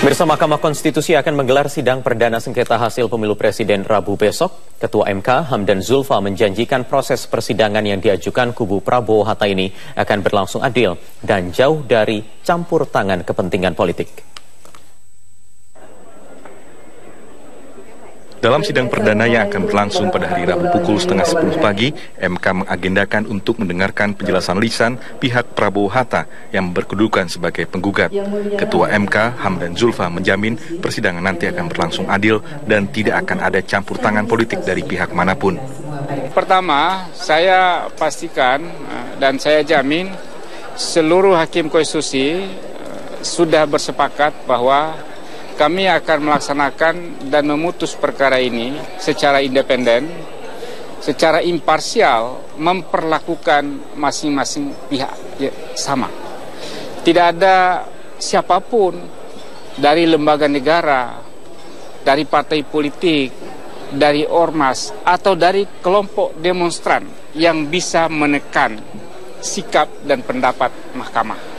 Pemirsa, Mahkamah Konstitusi akan menggelar sidang perdana sengketa hasil pemilu presiden Rabu besok. Ketua MK Hamdan Zulfa menjanjikan proses persidangan yang diajukan kubu Prabowo Hatta ini akan berlangsung adil dan jauh dari campur tangan kepentingan politik. Dalam sidang perdana yang akan berlangsung pada hari Rabu pukul 9:30 pagi, MK mengagendakan untuk mendengarkan penjelasan lisan pihak Prabowo Hatta yang berkedudukan sebagai penggugat. Ketua MK Hamdan Zulfa menjamin persidangan nanti akan berlangsung adil dan tidak akan ada campur tangan politik dari pihak manapun. Pertama, saya pastikan dan saya jamin seluruh hakim konstitusi sudah bersepakat bahwa kami akan melaksanakan dan memutus perkara ini secara independen, secara imparsial, memperlakukan masing-masing pihak sama. Tidak ada siapapun dari lembaga negara, dari partai politik, dari ormas, atau dari kelompok demonstran yang bisa menekan sikap dan pendapat mahkamah.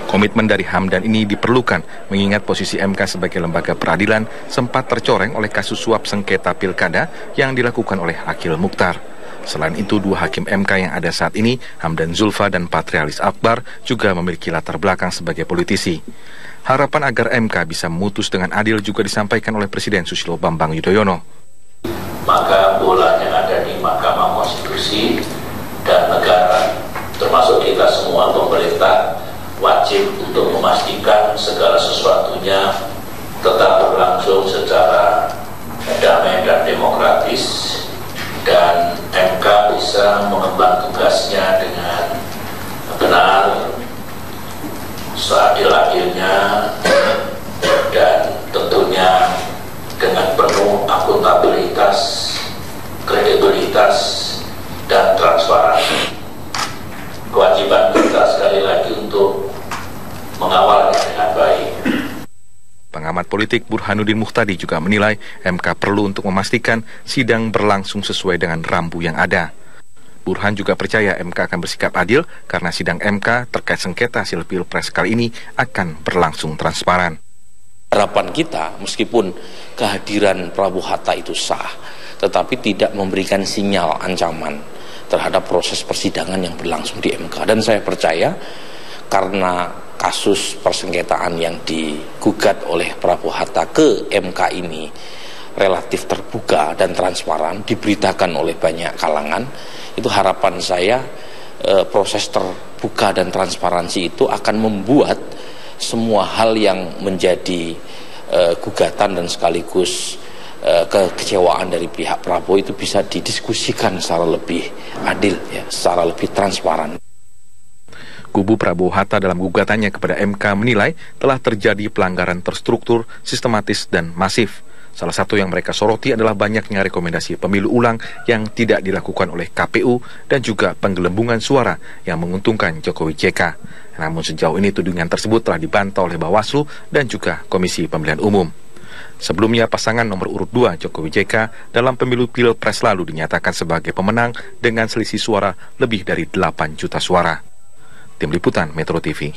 Komitmen dari Hamdan ini diperlukan mengingat posisi MK sebagai lembaga peradilan sempat tercoreng oleh kasus suap sengketa pilkada yang dilakukan oleh Akil Mukhtar. Selain itu, dua hakim MK yang ada saat ini, Hamdan Zulfa dan Patrialis Akbar, juga memiliki latar belakang sebagai politisi. Harapan agar MK bisa memutus dengan adil juga disampaikan oleh Presiden Susilo Bambang Yudhoyono. Maka bolanya ada di Mahkamah Konstitusi dan negara, termasuk kita semua pemerintah, wajib untuk memastikan segala sesuatunya tetap berlangsung secara damai dan demokratis, dan MK bisa mengemban tugasnya dengan benar, seadil-adilnya, dan tentunya dengan penuh akuntabilitas, kredibilitas, dan transparan. Kewajiban kita sekali lagi untuk mengawalnya dengan baik. Pengamat politik Burhanuddin Muhtadi juga menilai MK perlu untuk memastikan sidang berlangsung sesuai dengan rambu yang ada. Burhan juga percaya MK akan bersikap adil karena sidang MK terkait sengketa hasil Pilpres kali ini akan berlangsung transparan. Harapan kita, meskipun kehadiran Prabowo Hatta itu sah, tetapi tidak memberikan sinyal ancaman terhadap proses persidangan yang berlangsung di MK. Dan saya percaya karena kasus persengketaan yang digugat oleh Prabowo Hatta ke MK ini relatif terbuka dan transparan, diberitakan oleh banyak kalangan, itu harapan saya proses terbuka dan transparansi itu akan membuat semua hal yang menjadi gugatan dan sekaligus kekecewaan dari pihak Prabowo itu bisa didiskusikan secara lebih adil, secara lebih transparan. Kubu Prabowo Hatta dalam gugatannya kepada MK menilai telah terjadi pelanggaran terstruktur, sistematis, dan masif. Salah satu yang mereka soroti adalah banyaknya rekomendasi pemilu ulang yang tidak dilakukan oleh KPU dan juga penggelembungan suara yang menguntungkan Jokowi JK. Namun sejauh ini tudingan tersebut telah dibantah oleh Bawaslu dan juga Komisi Pemilihan Umum. Sebelumnya, pasangan nomor urut 2 Jokowi JK dalam pemilu Pilpres lalu dinyatakan sebagai pemenang dengan selisih suara lebih dari 8 juta suara. Tim Liputan Metro TV.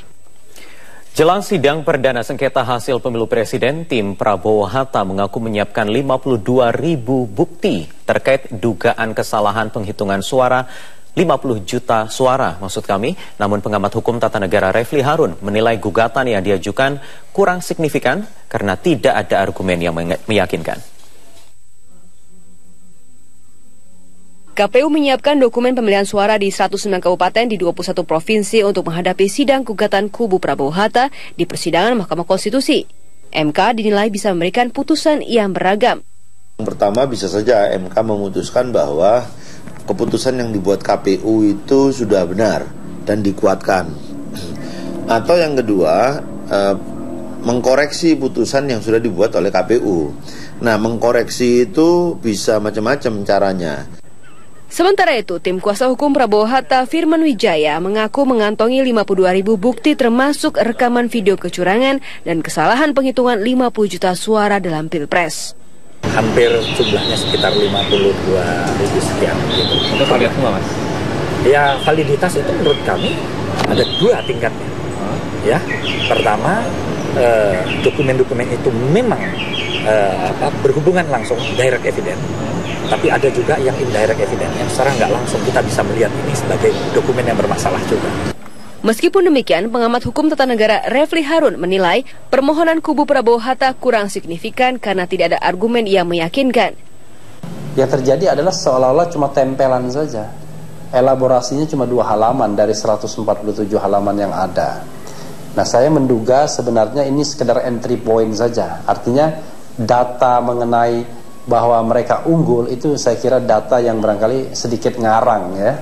Jelang sidang perdana sengketa hasil pemilu presiden, tim Prabowo Hatta mengaku menyiapkan 52.000 bukti terkait dugaan kesalahan penghitungan suara 50 juta suara, maksud kami. Namun pengamat hukum tata negara Refli Harun menilai gugatan yang diajukan kurang signifikan karena tidak ada argumen yang meyakinkan. KPU menyiapkan dokumen pemilihan suara di 109 kabupaten di 21 provinsi untuk menghadapi sidang gugatan kubu Prabowo Hatta di persidangan Mahkamah Konstitusi. MK dinilai bisa memberikan putusan yang beragam. Pertama, bisa saja MK memutuskan bahwa keputusan yang dibuat KPU itu sudah benar dan dikuatkan. Atau yang kedua, mengkoreksi putusan yang sudah dibuat oleh KPU. Nah, mengkoreksi itu bisa macam-macam caranya. Sementara itu, tim kuasa hukum Prabowo Hatta Firman Wijaya mengaku mengantongi 52.000 bukti termasuk rekaman video kecurangan dan kesalahan penghitungan 50 juta suara dalam Pilpres. Hampir jumlahnya sekitar 52.000 sekian gitu. Itu valid semua, Mas? Ya, validitas itu menurut kami ada dua tingkatnya. Ya, pertama dokumen-dokumen itu memang berhubungan langsung, direct evidence. Tapi ada juga yang indirect evidence, yang secara nggak langsung kita bisa melihat ini sebagai dokumen yang bermasalah juga. Meskipun demikian, pengamat hukum tata negara Refli Harun menilai permohonan kubu Prabowo Hatta kurang signifikan karena tidak ada argumen yang meyakinkan. Yang terjadi adalah seolah-olah cuma tempelan saja. Elaborasinya cuma 2 halaman dari 147 halaman yang ada. Nah, saya menduga sebenarnya ini sekedar entry point saja. Artinya data mengenai bahwa mereka unggul itu saya kira data yang barangkali sedikit ngarang ya.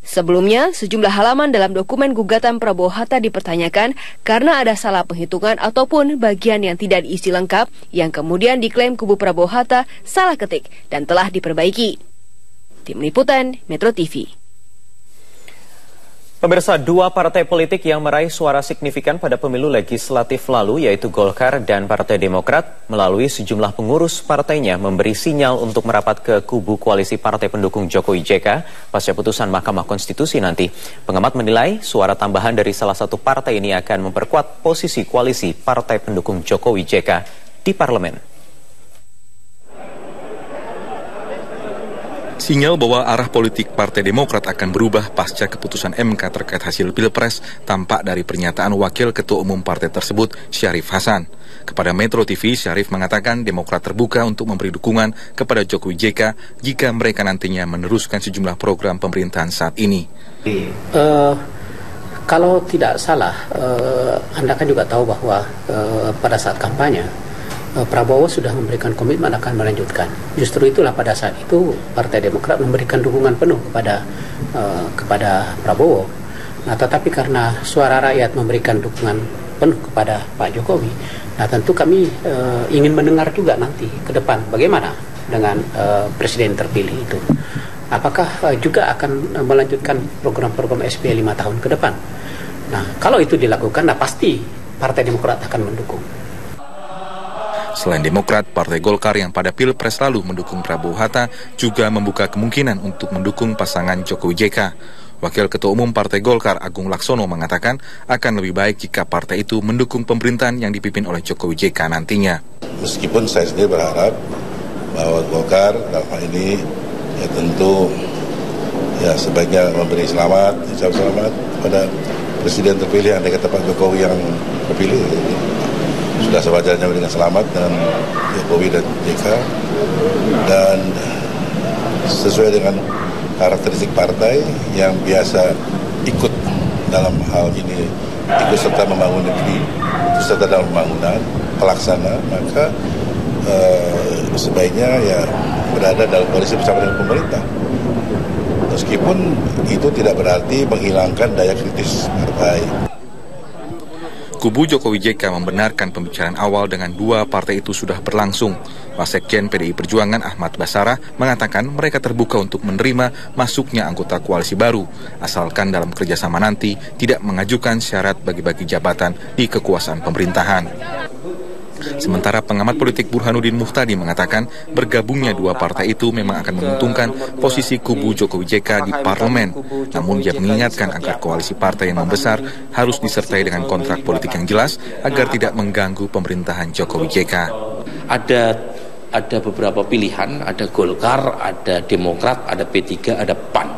Sebelumnya, sejumlah halaman dalam dokumen gugatan Prabowo Hatta dipertanyakan karena ada salah penghitungan ataupun bagian yang tidak diisi lengkap yang kemudian diklaim kubu Prabowo Hatta salah ketik dan telah diperbaiki. Tim Liputan, Metro TV. Pemirsa, 2 partai politik yang meraih suara signifikan pada pemilu legislatif lalu yaitu Golkar dan Partai Demokrat melalui sejumlah pengurus partainya memberi sinyal untuk merapat ke kubu koalisi partai pendukung Jokowi JK pasca putusan Mahkamah Konstitusi nanti. Pengamat menilai suara tambahan dari salah satu partai ini akan memperkuat posisi koalisi partai pendukung Jokowi JK di parlemen. Sinyal bahwa arah politik Partai Demokrat akan berubah pasca keputusan MK terkait hasil Pilpres tampak dari pernyataan Wakil Ketua Umum partai tersebut, Syarif Hasan. Kepada Metro TV, Syarif mengatakan Demokrat terbuka untuk memberi dukungan kepada Jokowi JK jika mereka nantinya meneruskan sejumlah program pemerintahan saat ini. Kalau tidak salah, Anda kan juga tahu bahwa pada saat kampanye, Prabowo sudah memberikan komitmen akan melanjutkan. Justru itulah pada saat itu Partai Demokrat memberikan dukungan penuh kepada Prabowo. Nah, tetapi karena suara rakyat memberikan dukungan penuh kepada Pak Jokowi, nah tentu kami ingin mendengar juga nanti ke depan bagaimana dengan presiden terpilih itu. Apakah juga akan melanjutkan program-program SBY 5 tahun ke depan? Nah, kalau itu dilakukan, nah pasti Partai Demokrat akan mendukung. Selain Demokrat, Partai Golkar yang pada Pilpres lalu mendukung Prabowo Hatta juga membuka kemungkinan untuk mendukung pasangan Jokowi JK. Wakil Ketua Umum Partai Golkar Agung Laksono mengatakan akan lebih baik jika partai itu mendukung pemerintahan yang dipimpin oleh Jokowi JK nantinya. Meskipun saya sendiri berharap bahwa Golkar dalam hal ini ya tentu ya sebaiknya memberi selamat pada presiden terpilih, andai kata Pak Jokowi yang terpilih. Sudah sewajarnya dengan selamat dengan Jokowi dan JK, dan sesuai dengan karakteristik partai yang biasa ikut dalam hal ini, ikut serta membangun negeri, ikut serta dalam pembangunan, pelaksana, maka sebaiknya ya berada dalam koalisi bersama dengan pemerintah. Meskipun itu tidak berarti menghilangkan daya kritis partai. Kubu Jokowi JK membenarkan pembicaraan awal dengan 2 partai itu sudah berlangsung. Wasekjen PDI Perjuangan Ahmad Basarah mengatakan mereka terbuka untuk menerima masuknya anggota koalisi baru, asalkan dalam kerjasama nanti tidak mengajukan syarat bagi-bagi jabatan di kekuasaan pemerintahan. Sementara pengamat politik Burhanuddin Muhtadi mengatakan bergabungnya 2 partai itu memang akan menguntungkan posisi kubu Jokowi JK di parlemen. Namun dia mengingatkan agar koalisi partai yang membesar harus disertai dengan kontrak politik yang jelas agar tidak mengganggu pemerintahan Jokowi JK. Ada beberapa pilihan, ada Golkar, ada Demokrat, ada P3, ada PAN.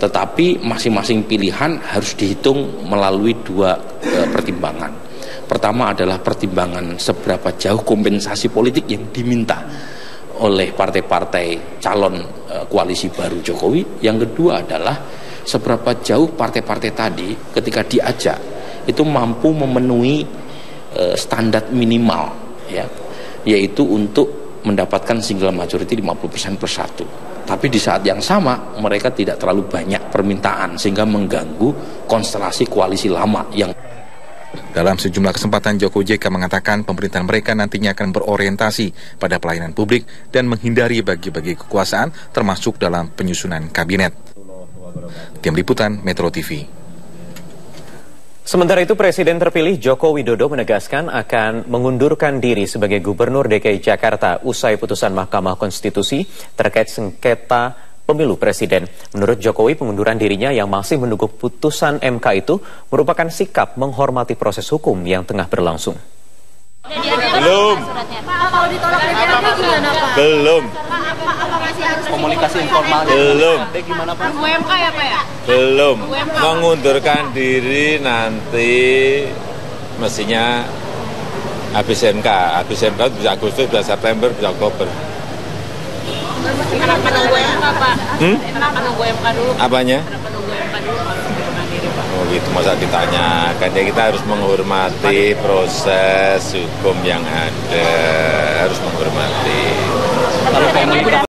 Tetapi masing-masing pilihan harus dihitung melalui 2 pertimbangan. Pertama adalah pertimbangan seberapa jauh kompensasi politik yang diminta oleh partai-partai calon koalisi baru Jokowi. Yang kedua adalah seberapa jauh partai-partai tadi ketika diajak itu mampu memenuhi standar minimal, ya, yaitu untuk mendapatkan single majority 50%+1. Tapi di saat yang sama mereka tidak terlalu banyak permintaan sehingga mengganggu konstelasi koalisi lama yang. Dalam sejumlah kesempatan, Jokowi JK mengatakan pemerintahan mereka nantinya akan berorientasi pada pelayanan publik dan menghindari bagi-bagi kekuasaan termasuk dalam penyusunan kabinet. Tim Liputan Metro TV. Sementara itu, Presiden terpilih Joko Widodo menegaskan akan mengundurkan diri sebagai Gubernur DKI Jakarta usai putusan Mahkamah Konstitusi terkait sengketa pemilu presiden. Menurut Jokowi, pengunduran dirinya yang masih menunggu putusan MK itu merupakan sikap menghormati proses hukum yang tengah berlangsung. Belum. Kalau ditolak DPRD gimana, Pak? Belum. Apa masih harus komunikasi informal? Belum. Gimana, Pak? UMK ya, Pak ya? Belum. Mengundurkan diri nanti mestinya habis MK. Habis MK bisa Agustus, bisa September, bisa Oktober. Kenapa nunggu MK, Pak? Kenapa nunggu MK dulu? Apanya? Kenapa nunggu MK dulu kalau mengundurkan diri, Pak? Oh gitu, masa ditanyakan. Ya kita harus menghormati proses hukum yang ada. Harus menghormati.